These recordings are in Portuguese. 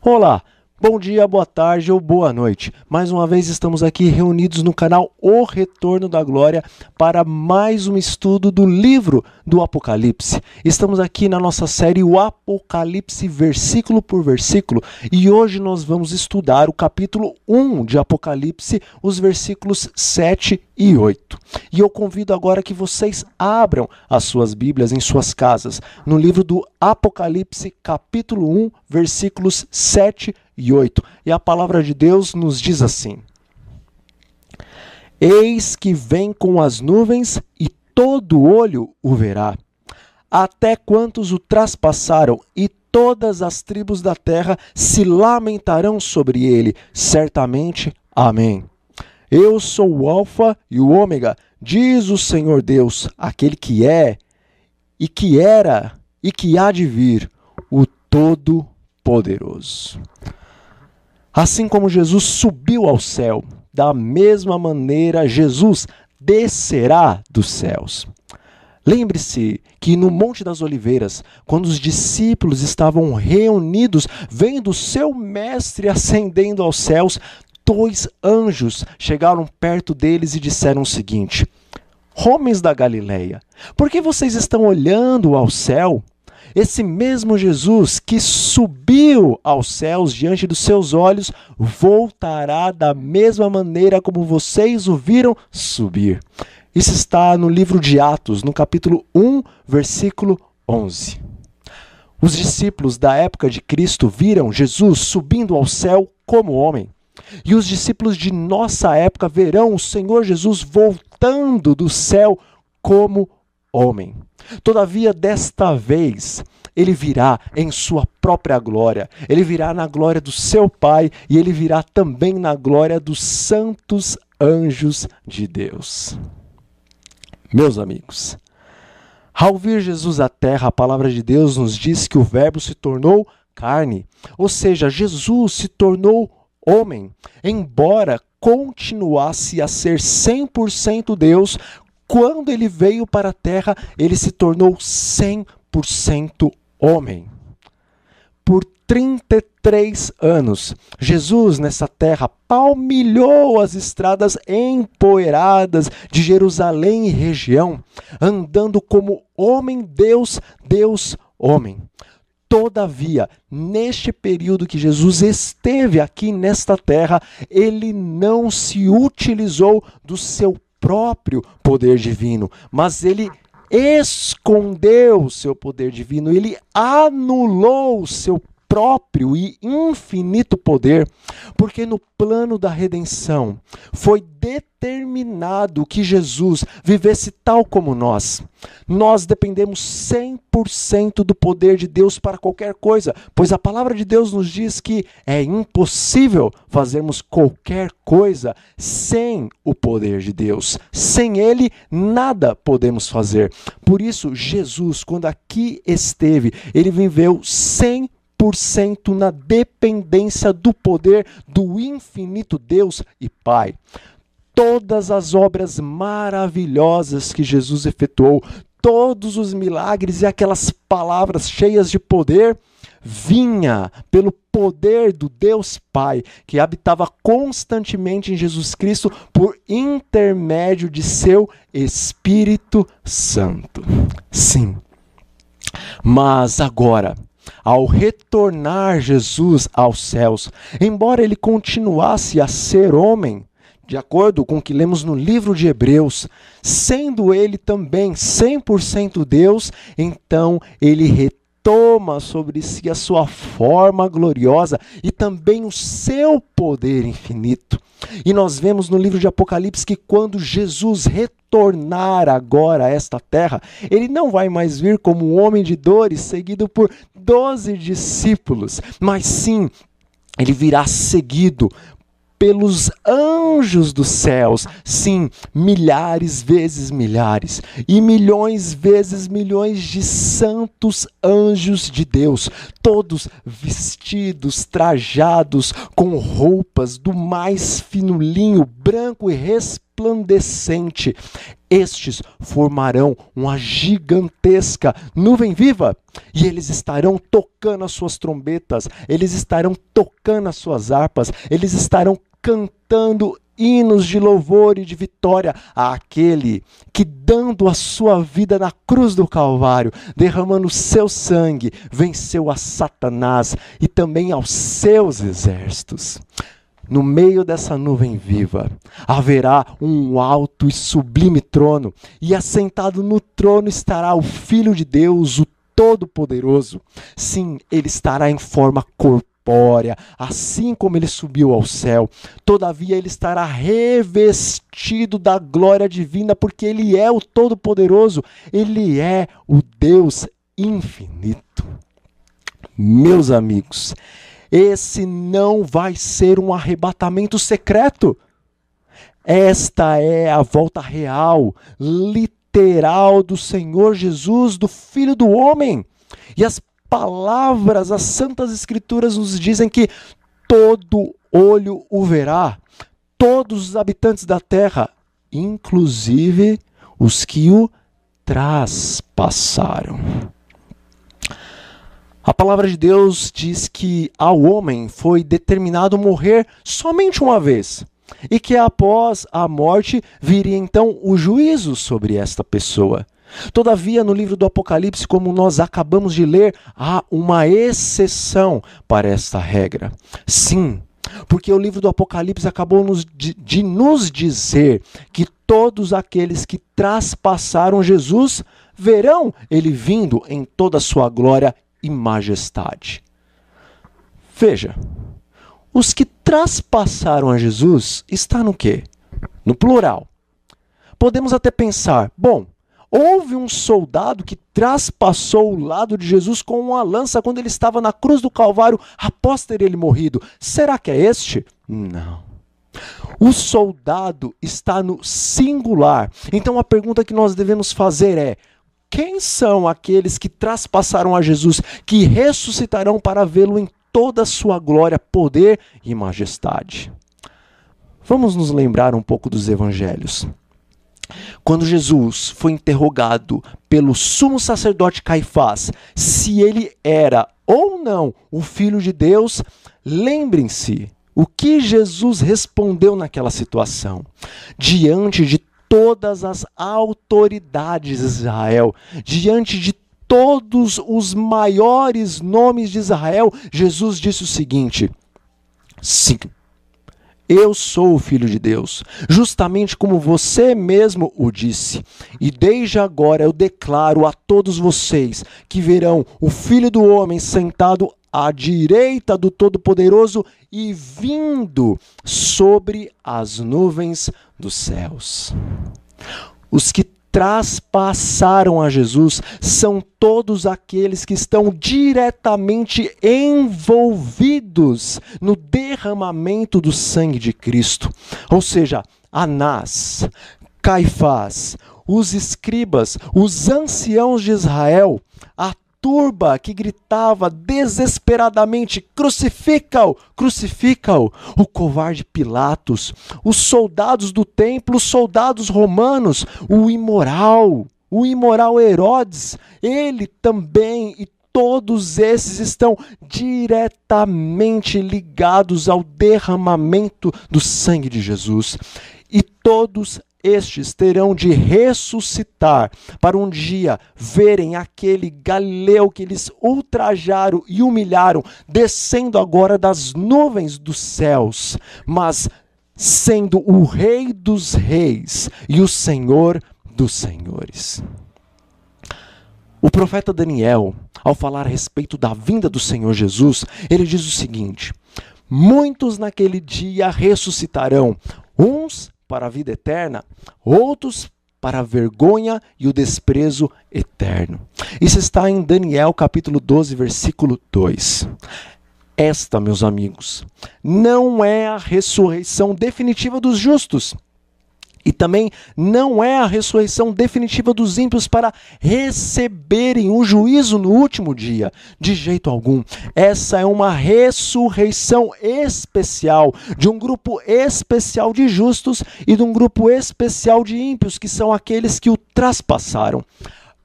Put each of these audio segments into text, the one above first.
Olá, bom dia, boa tarde ou boa noite. Mais uma vez estamos aqui reunidos no canal O Retorno da Glória para mais um estudo do livro do Apocalipse. Estamos aqui na nossa série O Apocalipse versículo por versículo e hoje nós vamos estudar o capítulo 1 de Apocalipse, os versículos 7 e 8. E eu convido agora que vocês abram as suas Bíblias em suas casas, no livro do Apocalipse, capítulo 1, versículos 7 e 8. E a palavra de Deus nos diz assim: Eis que vem com as nuvens e todo olho o verá, até quantos o traspassaram, e todas as tribos da terra se lamentarão sobre ele. Certamente. Amém. Eu sou o Alfa e o Ômega, diz o Senhor Deus, aquele que é, e que era, e que há de vir, o Todo-Poderoso. Assim como Jesus subiu ao céu, da mesma maneira Jesus descerá dos céus. Lembre-se que no Monte das Oliveiras, quando os discípulos estavam reunidos, vendo seu mestre ascendendo aos céus, 2 anjos chegaram perto deles e disseram o seguinte: Homens da Galileia, por que vocês estão olhando ao céu? Esse mesmo Jesus que subiu aos céus diante dos seus olhos, voltará da mesma maneira como vocês o viram subir. Isso está no livro de Atos, no capítulo 1, versículo 11. Os discípulos da época de Cristo viram Jesus subindo ao céu como homem. E os discípulos de nossa época verão o Senhor Jesus voltando do céu como homem. Todavia, desta vez, ele virá em sua própria glória. Ele virá na glória do seu Pai e ele virá também na glória dos santos anjos de Deus. Meus amigos, ao vir Jesus à terra, a palavra de Deus nos diz que o Verbo se tornou carne, ou seja, Jesus se tornou homem, embora continuasse a ser 100% Deus. Quando ele veio para a terra, ele se tornou 100% homem. Por 33 anos, Jesus nessa terra palmilhou as estradas empoeiradas de Jerusalém e região, andando como homem-Deus, Deus-homem. Todavia, neste período que Jesus esteve aqui nesta terra, ele não se utilizou do seu próprio poder divino, mas ele escondeu o seu poder divino, ele anulou o seu próprio e infinito poder, porque no plano da redenção foi determinado que Jesus vivesse tal como nós. Nós dependemos 100% do poder de Deus para qualquer coisa, pois a palavra de Deus nos diz que é impossível fazermos qualquer coisa sem o poder de Deus. Sem ele, nada podemos fazer. Por isso, Jesus, quando aqui esteve, ele viveu 100% na dependência do poder do infinito Deus e Pai. Todas as obras maravilhosas que Jesus efetuou, todos os milagres e aquelas palavras cheias de poder, vinha pelo poder do Deus Pai, que habitava constantemente em Jesus Cristo por intermédio de seu Espírito Santo. Sim. Mas agora, ao retornar Jesus aos céus, embora ele continuasse a ser homem, de acordo com o que lemos no livro de Hebreus, sendo ele também 100% Deus, então ele retoma sobre si a sua forma gloriosa e também o seu poder infinito. E nós vemos no livro de Apocalipse que quando Jesus retornar agora a esta terra, ele não vai mais vir como um homem de dores seguido por 12 discípulos, mas sim, ele virá seguido pelos anjos dos céus, sim, milhares vezes milhares, e milhões vezes milhões de santos anjos de Deus, todos vestidos, trajados com roupas do mais fino linho, branco e resplandecente. estes formarão uma gigantesca nuvem viva, e eles estarão tocando as suas trombetas, eles estarão tocando as suas harpas, eles estarão cantando hinos de louvor e de vitória àquele que, dando a sua vida na cruz do Calvário, derramando o seu sangue, venceu a Satanás e também aos seus exércitos. No meio dessa nuvem viva, haverá um alto e sublime trono, e assentado no trono estará o Filho de Deus, o Todo-Poderoso. Sim, ele estará em forma corpórea, assim como ele subiu ao céu. Todavia, ele estará revestido da glória divina, porque ele é o Todo-Poderoso, ele é o Deus infinito. Meus amigos, esse não vai ser um arrebatamento secreto. Esta é a volta real, literal do Senhor Jesus, do Filho do Homem. E as palavras, as Santas Escrituras nos dizem que todo olho o verá, todos os habitantes da terra, inclusive os que o traspassaram. A palavra de Deus diz que ao homem foi determinado morrer somente uma vez, e que após a morte viria então o juízo sobre esta pessoa. Todavia, no livro do Apocalipse, como nós acabamos de ler, há uma exceção para esta regra. Sim, porque o livro do Apocalipse acabou de nos dizer que todos aqueles que traspassaram Jesus verão ele vindo em toda a sua glória e majestade. Veja, os que traspassaram a Jesus está no quê? No plural. Podemos até pensar, bom, houve um soldado que traspassou o lado de Jesus com uma lança quando ele estava na cruz do Calvário após ter ele morrido. Será que é este? Não. O soldado está no singular. Então a pergunta que nós devemos fazer é: quem são aqueles que traspassaram a Jesus, que ressuscitarão para vê-lo em toda a sua glória, poder e majestade? Vamos nos lembrar um pouco dos evangelhos. Quando Jesus foi interrogado pelo sumo sacerdote Caifás se ele era ou não o Filho de Deus, lembrem-se o que Jesus respondeu naquela situação. Diante de todas as autoridades de Israel, diante de todos os maiores nomes de Israel, Jesus disse o seguinte: sim, eu sou o Filho de Deus, justamente como você mesmo o disse. E desde agora eu declaro a todos vocês que verão o Filho do Homem sentado à direita do Todo-Poderoso e vindo sobre as nuvens dos céus. Os que traspassaram a Jesus são todos aqueles que estão diretamente envolvidos no derramamento do sangue de Cristo. Ou seja, Anás, Caifás, os escribas, os anciãos de Israel, a turba que gritava desesperadamente: crucifica-o, crucifica-o, o covarde Pilatos, os soldados do templo, os soldados romanos, o imoral Herodes, ele também, e todos esses estão diretamente ligados ao derramamento do sangue de Jesus. E todos estes terão de ressuscitar para um dia verem aquele Galileu que eles ultrajaram e humilharam, descendo agora das nuvens dos céus, mas sendo o Rei dos Reis e o Senhor dos Senhores. O profeta Daniel, ao falar a respeito da vinda do Senhor Jesus, ele diz o seguinte: muitos naquele dia ressuscitarão, uns para a vida eterna, outros para a vergonha e o desprezo eterno. Isso está em Daniel capítulo 12, versículo 2. Esta, meus amigos, não é a ressurreição definitiva dos justos. E também não é a ressurreição definitiva dos ímpios para receberem o juízo no último dia, de jeito algum. Essa é uma ressurreição especial, de um grupo especial de justos e de um grupo especial de ímpios, que são aqueles que o traspassaram.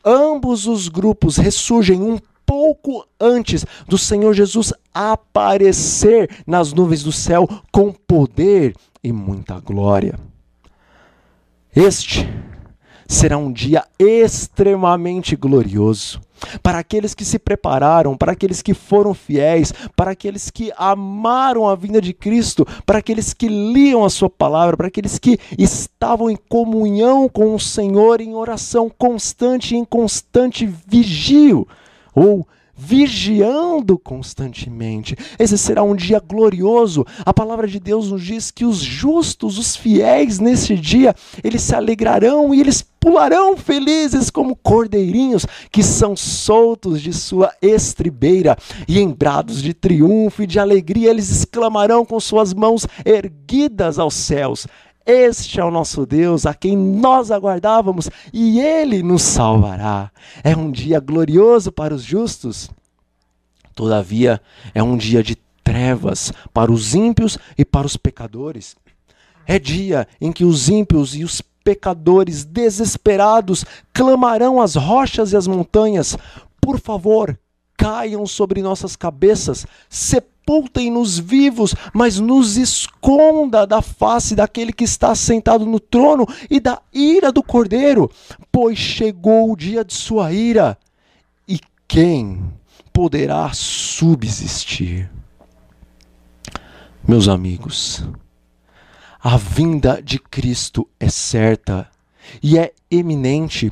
Ambos os grupos ressurgem um pouco antes do Senhor Jesus aparecer nas nuvens do céu com poder e muita glória. Este será um dia extremamente glorioso para aqueles que se prepararam, para aqueles que foram fiéis, para aqueles que amaram a vinda de Cristo, para aqueles que liam a sua palavra, para aqueles que estavam em comunhão com o Senhor, em oração constante e em constante vigio, ou vigiando constantemente. Esse será um dia glorioso. A palavra de Deus nos diz que os justos, os fiéis nesse dia, eles se alegrarão e eles pularão felizes como cordeirinhos que são soltos de sua estribeira, e em brados de triunfo e de alegria eles exclamarão com suas mãos erguidas aos céus: este é o nosso Deus, a quem nós aguardávamos, e Ele nos salvará. É um dia glorioso para os justos. Todavia, é um dia de trevas para os ímpios e para os pecadores. É dia em que os ímpios e os pecadores desesperados clamarão às rochas e às montanhas: por favor, caiam sobre nossas cabeças, sepultem-nos vivos, mas nos esconda da face daquele que está sentado no trono e da ira do Cordeiro, pois chegou o dia de sua ira, e quem poderá subsistir? Meus amigos, a vinda de Cristo é certa e é eminente.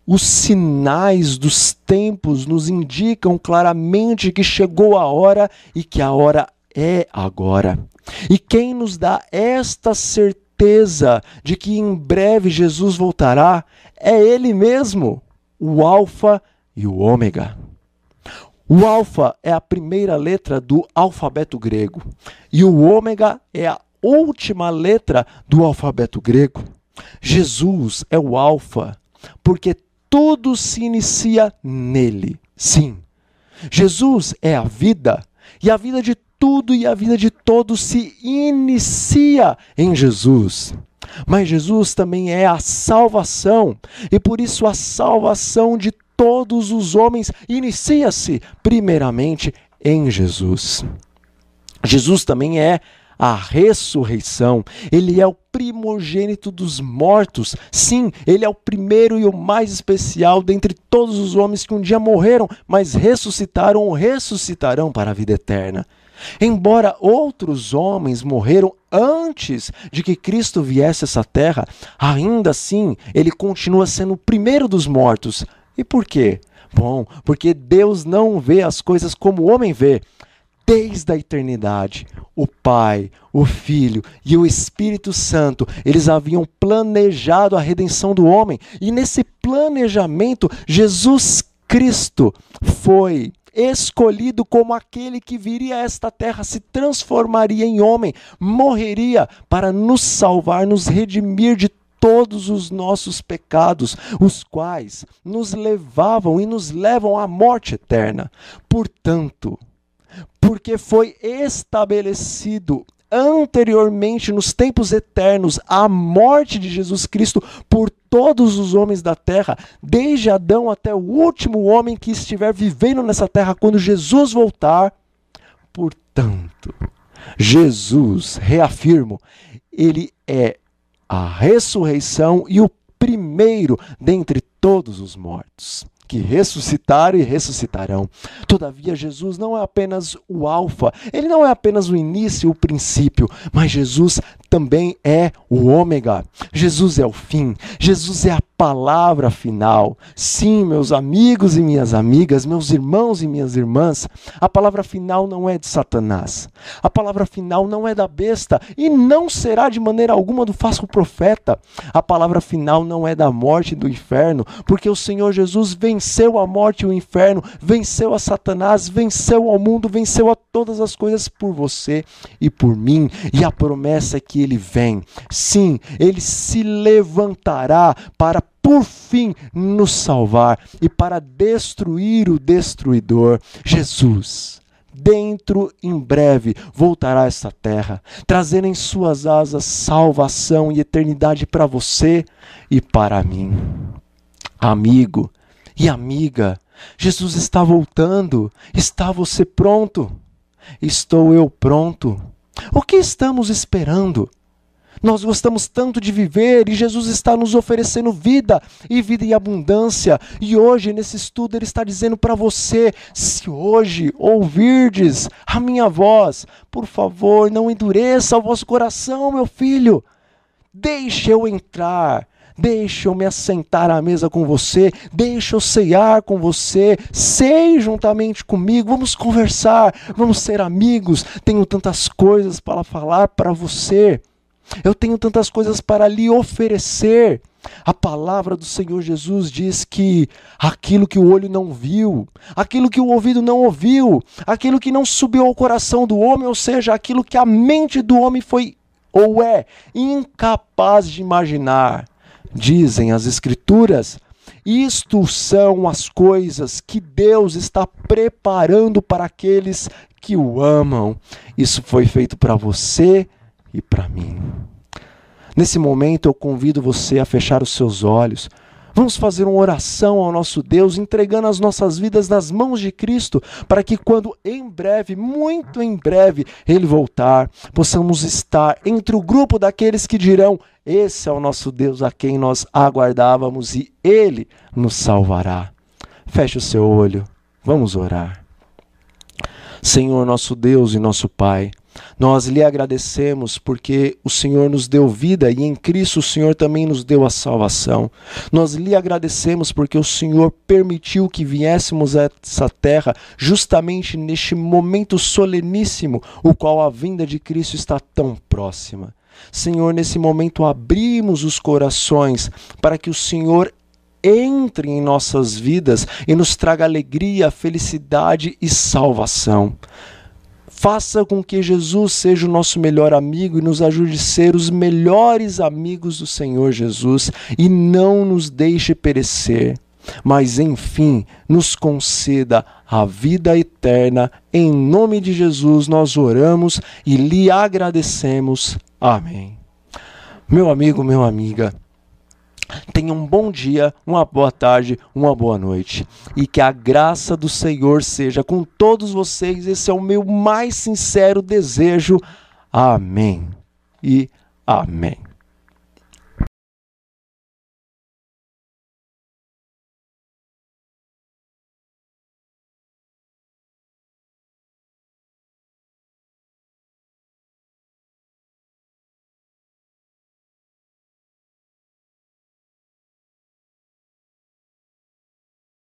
Os sinais dos tempos nos indicam claramente que chegou a hora e que a hora é agora. E quem nos dá esta certeza de que em breve Jesus voltará é Ele mesmo, o Alfa e o Ômega. O Alfa é a primeira letra do alfabeto grego e o Ômega é a última letra do alfabeto grego. Jesus é o Alfa porque tudo se inicia nele. Sim, Jesus é a vida, e a vida de tudo e a vida de todos se inicia em Jesus. Mas Jesus também é a salvação, e por isso a salvação de todos os homens inicia-se primeiramente em Jesus. Jesus também é a ressurreição. Ele é o primogênito dos mortos. Sim, ele é o primeiro e o mais especial dentre todos os homens que um dia morreram, mas ressuscitaram ou ressuscitarão para a vida eterna. Embora outros homens morreram antes de que Cristo viesse a essa terra, ainda assim ele continua sendo o primeiro dos mortos. E por quê? Bom, porque Deus não vê as coisas como o homem vê. Desde a eternidade, o Pai, o Filho e o Espírito Santo, eles haviam planejado a redenção do homem. E nesse planejamento, Jesus Cristo foi escolhido como aquele que viria a esta terra, se transformaria em homem, morreria para nos salvar, nos redimir de todos os nossos pecados, os quais nos levavam e nos levam à morte eterna. Portanto, porque foi estabelecido anteriormente nos tempos eternos a morte de Jesus Cristo por todos os homens da terra, desde Adão até o último homem que estiver vivendo nessa terra quando Jesus voltar. Portanto, Jesus, reafirmo, ele é a ressurreição e o primeiro dentre todos os mortos, que ressuscitaram e ressuscitarão. Todavia, Jesus não é apenas o alfa, ele não é apenas o início, o princípio, mas Jesus também é o ômega. Jesus é o fim, Jesus é a palavra final. Sim, meus amigos e minhas amigas, meus irmãos e minhas irmãs, a palavra final não é de Satanás, a palavra final não é da besta e não será de maneira alguma do falso profeta. A palavra final não é da morte e do inferno, porque o Senhor Jesus venceu venceu a morte e o inferno, venceu a Satanás, venceu ao mundo, venceu a todas as coisas por você e por mim. E a promessa é que ele vem. Sim, ele se levantará para por fim nos salvar e para destruir o destruidor. Jesus, dentro em breve, voltará a esta terra, trazendo em suas asas salvação e eternidade para você e para mim. Amigo e amiga, Jesus está voltando. Está você pronto? Estou eu pronto? O que estamos esperando? Nós gostamos tanto de viver e Jesus está nos oferecendo vida e vida em abundância. E hoje, nesse estudo, Ele está dizendo para você, se hoje ouvirdes a minha voz, por favor, não endureça o vosso coração, meu filho. Deixe eu entrar, deixe eu me assentar à mesa com você, deixe eu ceiar com você, ceie juntamente comigo, vamos conversar, vamos ser amigos. Tenho tantas coisas para falar para você. Eu tenho tantas coisas para lhe oferecer. A palavra do Senhor Jesus diz que aquilo que o olho não viu, aquilo que o ouvido não ouviu, aquilo que não subiu ao coração do homem, ou seja, aquilo que a mente do homem foi ou é incapaz de imaginar, dizem as Escrituras, isto são as coisas que Deus está preparando para aqueles que o amam. Isso foi feito para você e para mim. Nesse momento eu convido você a fechar os seus olhos. Vamos fazer uma oração ao nosso Deus, entregando as nossas vidas nas mãos de Cristo, para que quando em breve, muito em breve, Ele voltar, possamos estar entre o grupo daqueles que dirão, esse é o nosso Deus a quem nós aguardávamos e Ele nos salvará. Feche o seu olho, vamos orar. Senhor, nosso Deus e nosso Pai, nós lhe agradecemos porque o Senhor nos deu vida e em Cristo o Senhor também nos deu a salvação. Nós lhe agradecemos porque o Senhor permitiu que viéssemos a essa terra justamente neste momento soleníssimo, o qual a vinda de Cristo está tão próxima. Senhor, nesse momento abrimos os corações para que o Senhor entre em nossas vidas e nos traga alegria, felicidade e salvação. Faça com que Jesus seja o nosso melhor amigo e nos ajude a ser os melhores amigos do Senhor Jesus e não nos deixe perecer, mas enfim, nos conceda a vida eterna. Em nome de Jesus nós oramos e lhe agradecemos. Amém. Meu amigo, minha amiga, tenha um bom dia, uma boa tarde, uma boa noite. E que a graça do Senhor seja com todos vocês. Esse é o meu mais sincero desejo. Amém e amém.